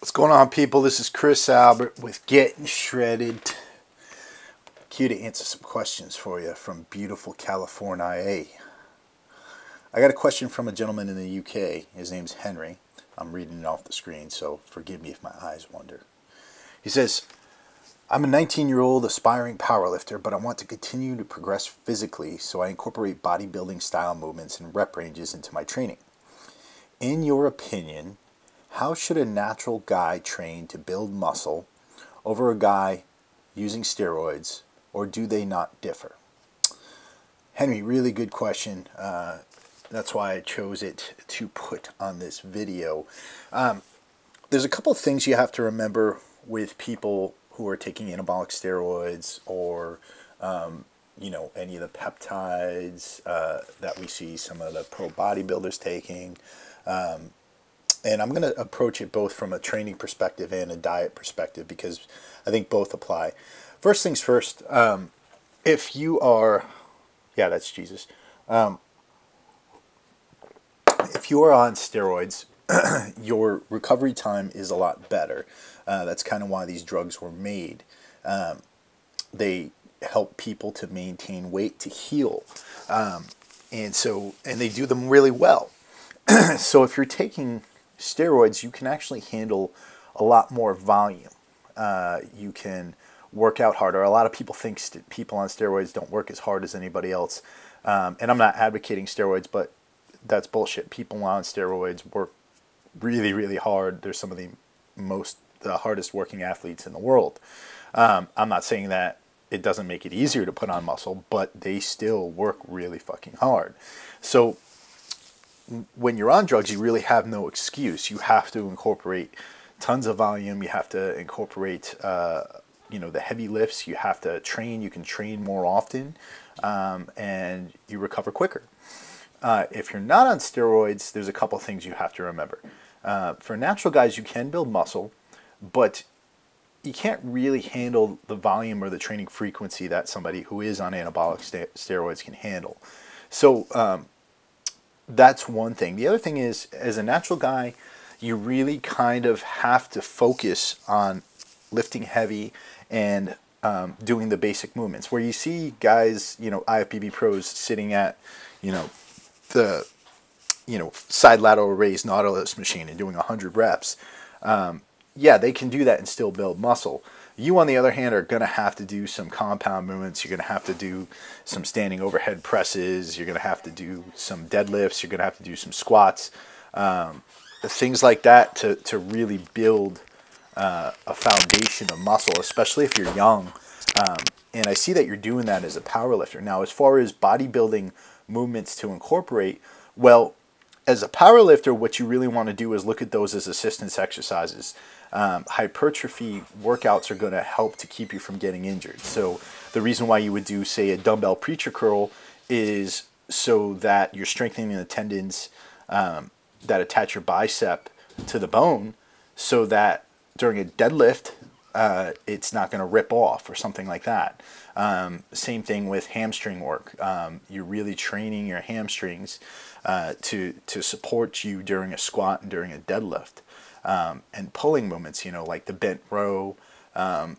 What's going on, people? This is Chris Albert with Getting Shredded. Here to answer some questions for you from beautiful California. I got a question from a gentleman in the UK. His name's Henry. I'm reading it off the screen, so forgive me if my eyes wander. He says, I'm a 19-year-old aspiring powerlifter, but I want to continue to progress physically, so I incorporate bodybuilding style movements and rep ranges into my training. In your opinion, how should a natural guy train to build muscle over a guy using steroids, or do they not differ? Henry, really good question. That's why I chose it to put on this video. There's a couple of things you have to remember with people who are taking anabolic steroids or any of the peptides that we see some of the pro bodybuilders taking. And I'm going to approach it both from a training perspective and a diet perspective because I think both apply. First things first, if you are, yeah, that's Jesus. If you are on steroids, your recovery time is a lot better. That's kind of why these drugs were made. They help people to maintain weight, to heal. And they do them really well. So if you're taking steroids, you can actually handle a lot more volume. You can work out harder. A lot of people think people on steroids don't work as hard as anybody else. And I'm not advocating steroids, but that's bullshit. People on steroids work really, really hard. They're some of the hardest working athletes in the world. I'm not saying that it doesn't make it easier to put on muscle, but they still work really fucking hard. So when you're on drugs, you really have no excuse. You have to incorporate tons of volume. You have to incorporate, the heavy lifts. You have to train. You can train more often, and you recover quicker. If you're not on steroids, there's a couple things you have to remember. For natural guys, you can build muscle, but you can't really handle the volume or the training frequency that somebody who is on anabolic steroids can handle. So that's one thing. The other thing is, as a natural guy, you really kind of have to focus on lifting heavy and doing the basic movements. Where you see guys, IFBB pros sitting at, the, side lateral raise Nautilus machine and doing 100 reps. Yeah, they can do that and still build muscle. You, on the other hand, are going to have to do some compound movements. You're going to have to do some standing overhead presses. You're going to have to do some deadlifts. You're going to have to do some squats. Things like that to really build a foundation of muscle, especially if you're young. And I see that you're doing that as a powerlifter. Now, as far as bodybuilding movements to incorporate, well, as a powerlifter, what you really want to do is look at those as assistance exercises. Hypertrophy workouts are going to help to keep you from getting injured. So the reason why you would do, say, a dumbbell preacher curl is so that you're strengthening the tendons that attach your bicep to the bone, so that during a deadlift, it's not going to rip off or something like that. Same thing with hamstring work. You're really training your hamstrings to support you during a squat and during a deadlift. And pulling movements, like the bent row,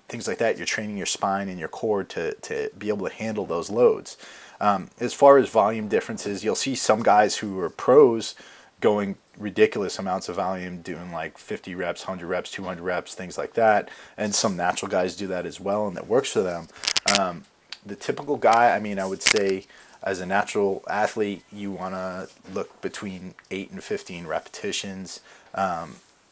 things like that. You're training your spine and your core to be able to handle those loads. As far as volume differences, you'll see some guys who are pros going ridiculous amounts of volume, doing like 50 reps, 100 reps, 200 reps, things like that. And some natural guys do that as well, and that works for them. The typical guy, I would say, as a natural athlete, you want to look between 8 and 15 repetitions,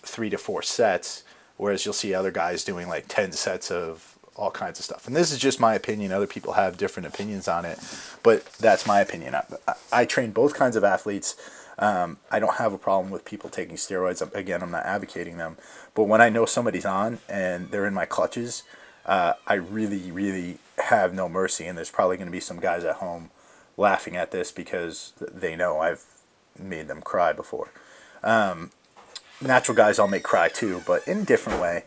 3 to 4 sets, whereas you'll see other guys doing like 10 sets of all kinds of stuff. And this is just my opinion. Other people have different opinions on it, but that's my opinion. I train both kinds of athletes. I don't have a problem with people taking steroids. Again, I'm not advocating them. But when I know somebody's on and they're in my clutches, I really, really have no mercy. And there's probably going to be some guys at home laughing at this because they know I've made them cry before. Natural guys I'll make cry too, but in a different way.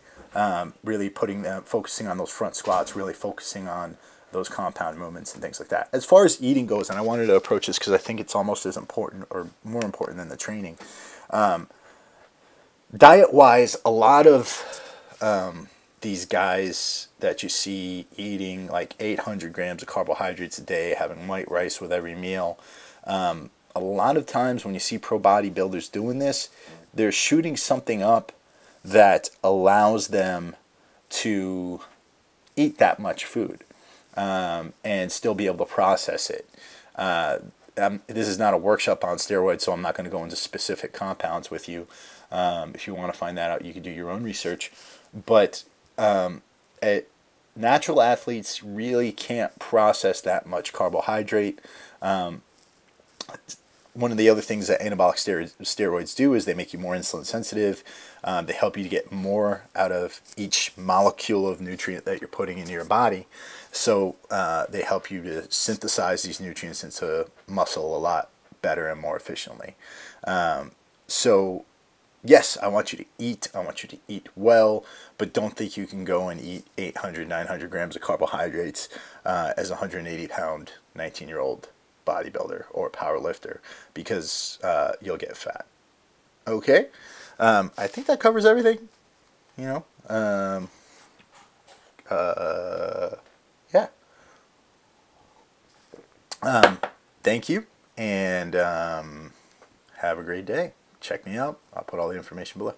Really focusing on those front squats, really focusing on those compound movements and things like that. As far as eating goes, and I wanted to approach this because I think it's almost as important or more important than the training. Diet-wise, a lot of these guys that you see eating like 800 grams of carbohydrates a day, having white rice with every meal, a lot of times when you see pro bodybuilders doing this, they're shooting something up that allows them to eat that much food and still be able to process it. This is not a workshop on steroids, so I'm not going to go into specific compounds with you. If you want to find that out, you can do your own research. But natural athletes really can't process that much carbohydrate. One of the other things that anabolic steroids do is they make you more insulin sensitive. They help you to get more out of each molecule of nutrient that you're putting into your body. So they help you to synthesize these nutrients into muscle a lot better and more efficiently. So yes, I want you to eat. I want you to eat well, but don't think you can go and eat 800, 900 grams of carbohydrates as a 180-pound 19-year-old bodybuilder or power lifter, because you'll get fat. Okay, I think that covers everything. You know, yeah. Thank you, and have a great day. Check me out. I'll put all the information below.